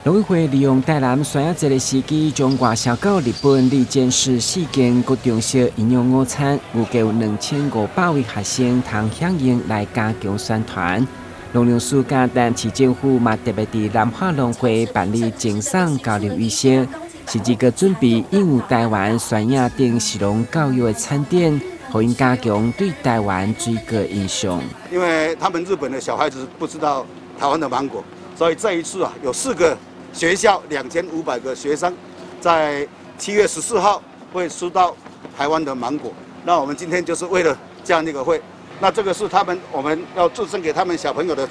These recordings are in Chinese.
农委会利用台南酸亚节的时机，将外销到日本利剑市4间各中小营养午餐，预计有2500位学生通响应来加强宣传。农粮署甲台南市政府嘛特别伫南华农会办理赠送交流仪式，甚至个准备应用台湾酸亚等食农教育的餐点，互因加强对台湾水果的印象。因为他们日本的小孩子不知道台湾的芒果，所以这一次有4个学校2500个学生，在7月14号会收到台湾的芒果。那我们今天就是为了这样的一个会，那这个是我们要赠送给他们小朋友的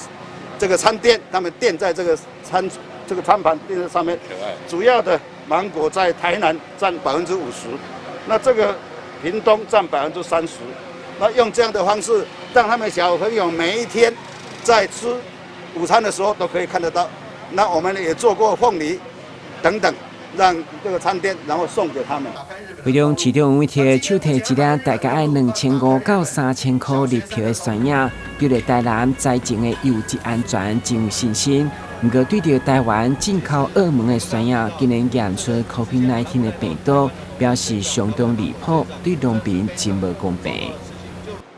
这个餐垫，他们垫在这个餐盘垫在上面。主要的芒果在台南占50%，那这个屏东占30%。那用这样的方式，让他们小朋友每一天在吃午餐的时候都可以看得到。那我们也做过凤梨等等，让这个餐垫，然后送给他们。会中市长委贴手提一粒大概要2500到3000块日票的酸亚，对着台南栽种的有机安全真有信心。不过对着台湾进口澳门的酸亚，竟然验出 COVID-19 的病毒，表示相当离谱，对农民真无公平。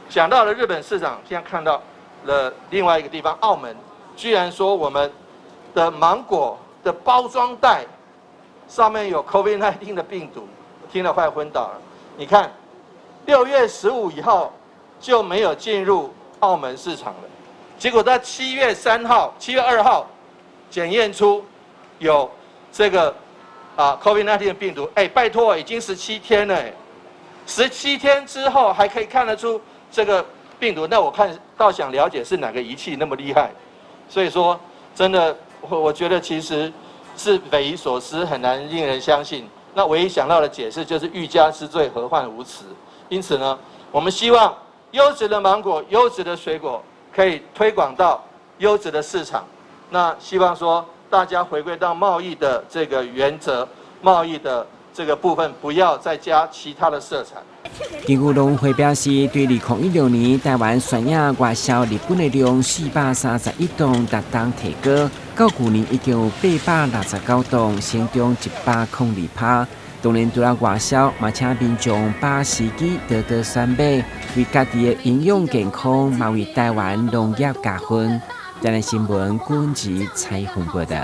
讲到了日本市场，现在看到了另外一个地方，澳门居然说我们的芒果的包装袋上面有 COVID-19 的病毒，听了快昏倒了。你看，6月15以后就没有进入澳门市场了，结果在7月3号、7月2号检验出有这个COVID-19 的病毒。拜托，已经17天了，17天之后还可以看得出这个病毒，那我倒想了解是哪个仪器那么厉害。所以说，真的。我觉得其实是匪夷所思，很难令人相信。那唯一想到的解释就是欲加之罪，何患无辞。因此呢，我们希望优质的芒果、优质的水果可以推广到优质的市场。那希望说大家回归到贸易的这个原则，贸易的这个部分不要再加其他的色彩。根据农会表示，对2016年台湾酸亚外销日本的量431吨，达当提高，到去年已经有869吨，成长102%。当然，除了外销，嘛请民众把时机多多选买，为家己的营养健康，嘛为台湾农业加分。台南新闻，滚吉采访报道。